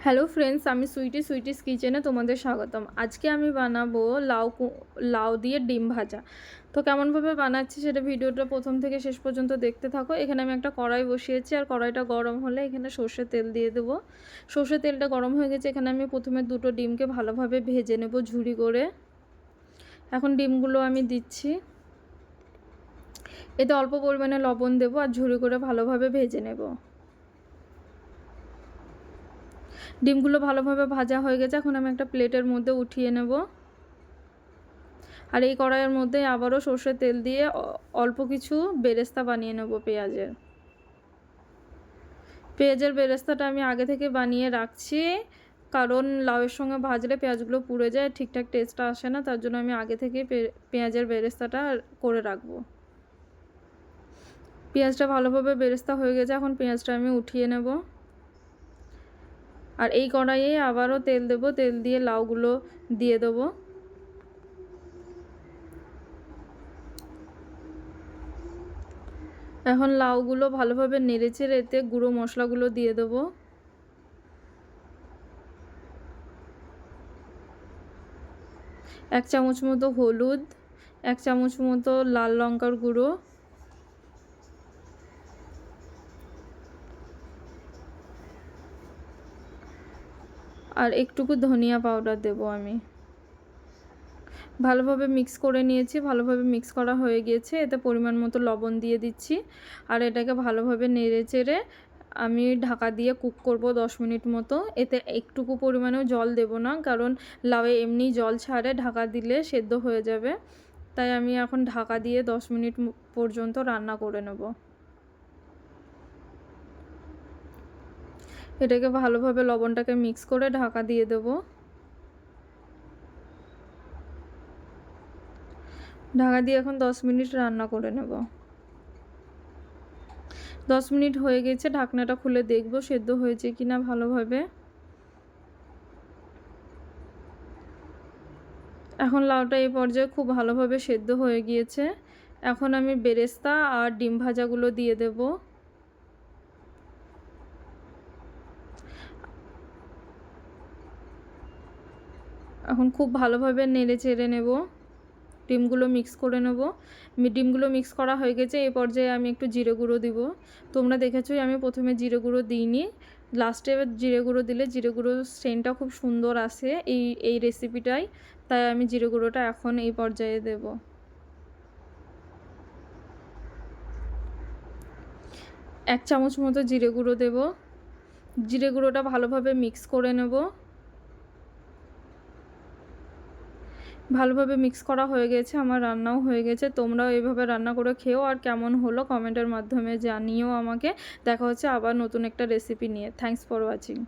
Hello friends, আমি sweeties কিচেনে তোমাদের স্বাগতম। আজকে আমি বানাবো লাউ দিয়ে ডিম ভাজা। তো কেমনভাবে বানাচ্ছি সেটা ভিডিওটা প্রথম থেকে শেষ পর্যন্ত দেখতে থাকো। এখানে আমি একটা কড়াই বসিয়েছি, আর কড়াইটা গরম হলে এখানে সর্ষের তেল দিয়ে দেবো। সর্ষের তেলটা গরম হয়ে গেছে, এখানে আমি প্রথমে দুটো ডিমকে ভালোভাবে ভেজে নেব ঝুরি করে। এখন ডিমগুলো আমি দিচ্ছি, এতে অল্প পরিমাণে লবণ দেবো আর ঝুরি করে ভালোভাবে ভেজে নেব। ডিমগুলো ভালোভাবে ভাজা হয়ে গেছে, এখন আমি একটা প্লেটের মধ্যে উঠিয়ে নেব। আর এই কড়াইয়ের মধ্যে আবারও সর্ষের তেল দিয়ে অল্প কিছু বেরেস্তা বানিয়ে নেব পেঁয়াজের বেরেস্তাটা আমি আগে থেকে বানিয়ে রাখছি, কারণ লাউয়ের সঙ্গে ভাজলে পেঁয়াজগুলো পুড়ে যায়, ঠিকঠাক টেস্টটা আসে না। তার জন্য আমি আগে থেকে পেঁয়াজের বেরেস্তাটা করে রাখবো। পেঁয়াজটা ভালোভাবে বেরেস্তা হয়ে গেছে, এখন পেঁয়াজটা আমি উঠিয়ে নেব। আর এই কড়াইয়ে আবারও তেল দেব, তেল দিয়ে লাউগুলো দিয়ে দেবো। এখন লাউগুলো ভালোভাবে নেড়েচেড়ে এতে গুঁড়ো মশলাগুলো দিয়ে দেবো। এক চামচ মতো হলুদ, এক চামচ মতো লাল লঙ্কার গুঁড়ো, আর একটুকু ধনিয়া পাউডার দেবো আমি। ভালোভাবে মিক্স করে নিয়েছি, ভালোভাবে মিক্স করা হয়ে গিয়েছে। এতে পরিমাণ মতো লবণ দিয়ে দিচ্ছি, আর এটাকে ভালোভাবে নেড়েচেড়ে আমি ঢাকা দিয়ে কুক করব 10 মিনিট মতো। এতে একটুকু পরিমাণেও জল দেব না, কারণ লাউয়ে এমনি জল ছাড়ে, ঢাকা দিলে সেদ্ধ হয়ে যাবে। তাই আমি এখন ঢাকা দিয়ে 10 মিনিট পর্যন্ত রান্না করে নেব। এটাকে ভালোভাবে লবণটাকে মিক্স করে ঢাকা দিয়ে দেব। ঢাকা দিয়ে এখন 10 মিনিট রান্না করে নেব। 10 মিনিট হয়ে গেছে, ঢাকনাটা খুলে দেখব সেদ্ধ হয়েছে কিনা ভালোভাবে। এখন লাউটা এই পর্যায়ে খুব ভালোভাবে সেদ্ধ হয়ে গিয়েছে। এখন আমি বেরেস্তা আর ডিম ভাজাগুলো দিয়ে দেব। এখন খুব ভালোভাবে নেড়ে চেড়ে নেব, ডিমগুলো মিক্স করে নেব। ডিমগুলো মিক্স করা হয়ে গেছে, এই পর্যায়ে আমি একটু জিরে গুঁড়ো দিব। তোমরা দেখেছোই আমি প্রথমে জিরে গুঁড়ো দিইনি, লাস্টে জিরে গুঁড়ো দিলে জিরে গুঁড়োর সেন্টটা খুব সুন্দর আসে এই রেসিপিটাই। তাই আমি জিরে গুঁড়োটা এখন এই পর্যায়ে দেব। এক চামচ মতো জিরে গুঁড়ো দেব। জিরে গুঁড়োটা ভালোভাবে মিক্স করে নেব। ভালোভাবে মিক্স করা হয়ে গেছে, আমার রান্নাও হয়ে গেছে। তোমরাও এইভাবে রান্না করে খেও, আর কেমন হলো কমেন্টের মাধ্যমে জানিও আমাকে। দেখা হচ্ছে আবার নতুন একটা রেসিপি নিয়ে। Thanks for watching.